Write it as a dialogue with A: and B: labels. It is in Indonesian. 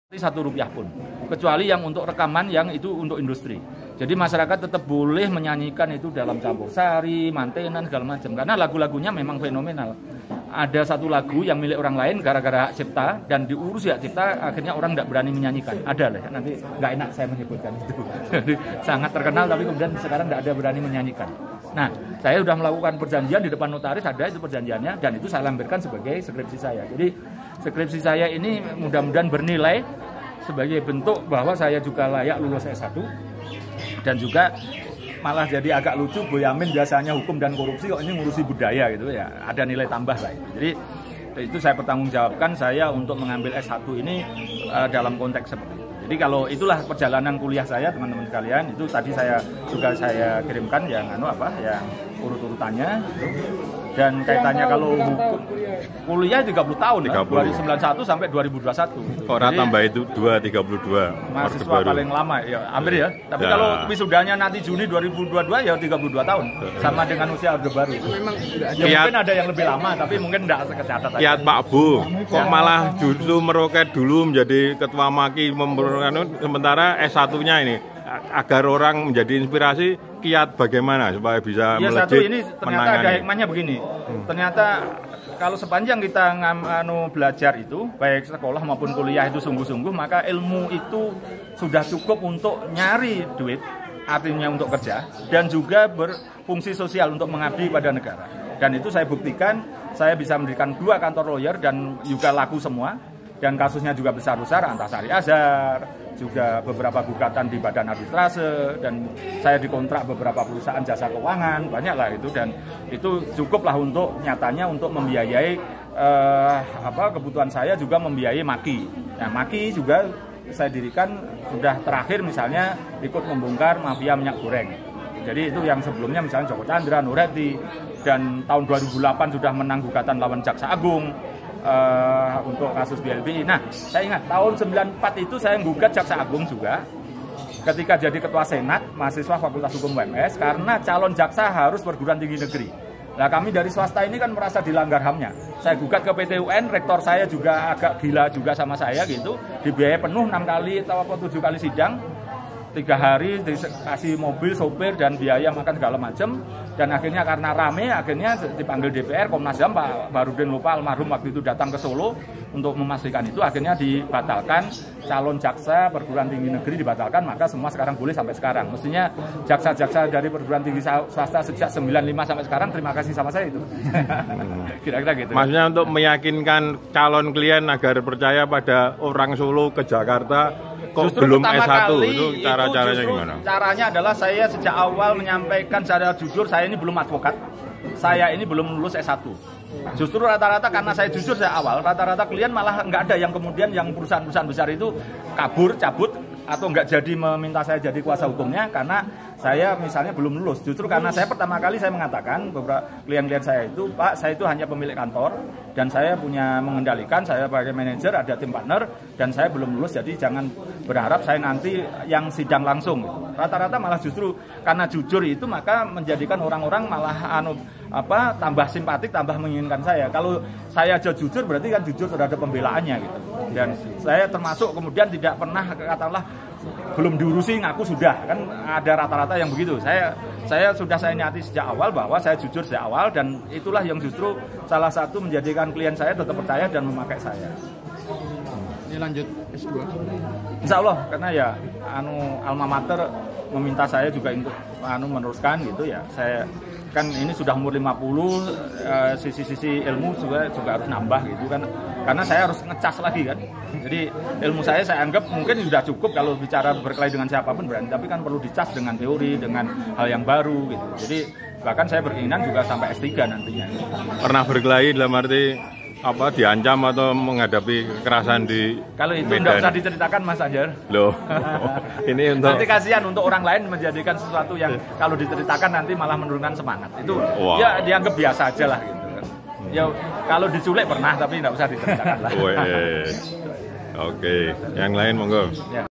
A: Rp1 pun, kecuali yang untuk rekaman yang itu untuk industri. Jadi masyarakat tetap boleh menyanyikan itu dalam campur sari, mantenan segala macam. Karena lagu-lagunya memang fenomenal. Ada satu lagu yang milik orang lain gara-gara hak cipta dan diurus hak cipta, akhirnya orang tidak berani menyanyikan. Ada lah, nanti nggak enak saya menyebutkan itu. Jadi sangat terkenal tapi kemudian sekarang tidak ada berani menyanyikan. Nah, saya sudah melakukan perjanjian di depan notaris, ada itu perjanjiannya dan itu saya lampirkan sebagai skripsi saya. Jadi skripsi saya ini mudah-mudahan bernilai sebagai bentuk bahwa saya juga layak lulus S1 dan juga malah jadi agak lucu Boyamin biasanya hukum dan korupsi kok ini ngurusi budaya gitu ya, ada nilai tambah lah itu. Jadi itu saya pertanggungjawabkan saya untuk mengambil S1 ini dalam konteks seperti itu. Jadi kalau itulah perjalanan kuliah saya teman-teman sekalian, itu tadi saya kirimkan yang yang urut-urutannya gitu. Dan kaitannya kalau hukum kuliah 30 tahun 30. Dari 91 sampai 2021.
B: Orang tambah itu 232.
A: Mahasiswa paling lama ya, hampir ya. Tapi kalau wisudanya nanti Juni 2022 ya 32 tahun. Sama dengan usia Orde Baru.
C: Memang
A: ya, mungkin ada yang lebih lama tapi mungkin enggak sekecatat.
B: Kiat Pak Bu, kok malah justru meroket dulu menjadi ketua Maki sementara S1-nya ini agar orang menjadi inspirasi, kiat bagaimana supaya bisa
A: ya,
B: melejit.
A: Satu ini ternyata ada hikmahnya begini. Ternyata kalau sepanjang kita belajar itu, baik sekolah maupun kuliah itu sungguh-sungguh, maka ilmu itu sudah cukup untuk nyari duit, artinya untuk kerja, dan juga berfungsi sosial untuk mengabdi pada negara. Dan itu saya buktikan, saya bisa mendirikan 2 kantor lawyer dan juga laku semua. Dan kasusnya juga besar-besar, Antasari Azhar, juga beberapa gugatan di badan arbitrase, dan saya dikontrak beberapa perusahaan jasa keuangan, banyak lah itu, dan itu cukuplah untuk nyatanya untuk membiayai kebutuhan saya, juga membiayai Maki. Nah, Maki juga saya dirikan sudah terakhir misalnya ikut membongkar mafia minyak goreng. Jadi itu yang sebelumnya misalnya Joko Chandra, Nur Hadi, dan tahun 2008 sudah menang gugatan lawan Jaksa Agung. Untuk kasus BLBI. Nah, saya ingat tahun 94 itu saya menggugat Jaksa Agung juga ketika jadi ketua Senat mahasiswa Fakultas Hukum UMS karena calon jaksa harus perguruan tinggi negeri. Nah, kami dari swasta ini kan merasa dilanggar HAM-nya. Saya gugat ke PT UN, rektor saya juga agak gila juga sama saya gitu, dibiayai penuh 6 kali atau 7 kali sidang. 3 hari dikasih mobil, sopir, dan biaya makan segala macam. Dan akhirnya karena rame, akhirnya dipanggil DPR, Komnas HAM, Pak Barudin Lupa almarhum waktu itu datang ke Solo untuk memastikan itu, akhirnya dibatalkan calon jaksa perguruan tinggi negeri dibatalkan, maka semua sekarang boleh sampai sekarang. Mestinya jaksa-jaksa dari perguruan tinggi swasta sejak 95 sampai sekarang terima kasih sama saya itu. Kira-kira gitu.
B: Maksudnya untuk meyakinkan calon klien agar percaya pada orang Solo ke Jakarta kok justru belum S1 itu cara-caranya gimana?
A: Caranya adalah saya sejak awal menyampaikan secara jujur, saya ini belum advokat, saya ini belum lulus S1. Justru rata-rata karena saya jujur sejak awal, rata-rata klien malah nggak ada yang kemudian yang perusahaan-perusahaan besar itu kabur, cabut, atau nggak jadi meminta saya jadi kuasa hukumnya karena saya misalnya belum lulus. Justru karena saya pertama kali saya mengatakan beberapa klien-klien saya itu, Pak, saya itu hanya pemilik kantor dan saya punya mengendalikan, saya sebagai manajer, ada tim partner dan saya belum lulus, jadi jangan berharap saya nanti yang sidang langsung. Rata-rata malah justru karena jujur itu maka menjadikan orang-orang malah tambah simpatik, tambah menginginkan saya. Kalau saya aja jujur berarti kan jujur terhadap pembelaannya gitu. Dan saya termasuk kemudian tidak pernah katakanlah belum diurusi ngaku sudah, kan ada rata-rata yang begitu. Saya sudah saya nyati sejak awal bahwa saya jujur sejak awal, dan itulah yang justru salah satu menjadikan klien saya tetap percaya dan memakai saya.
C: Ini lanjut S2.
A: Insya Allah, karena ya alma mater meminta saya juga untuk meneruskan gitu ya. Saya kan ini sudah umur 50, sisi-sisi ilmu juga harus nambah gitu kan, karena saya harus ngecas lagi kan. Jadi ilmu saya anggap mungkin sudah cukup kalau bicara berkelahi dengan siapapun berani, tapi kan perlu dicas dengan teori, dengan hal yang baru gitu. Jadi bahkan saya berkeinginan juga sampai S3 nantinya.
B: Pernah berkelahi dalam arti diancam atau menghadapi kekerasan di
A: kalau itu tidak usah diceritakan Mas Anjar.
B: Loh. Ini untuk
A: nanti kasihan untuk orang lain menjadikan sesuatu yang kalau diceritakan nanti malah menurunkan semangat. Itu ya dianggap biasa aja lah gitu kan. Ya kalau diculik pernah tapi tidak usah diceritakan lah.
B: Oke, yang lain monggo.
A: Ya.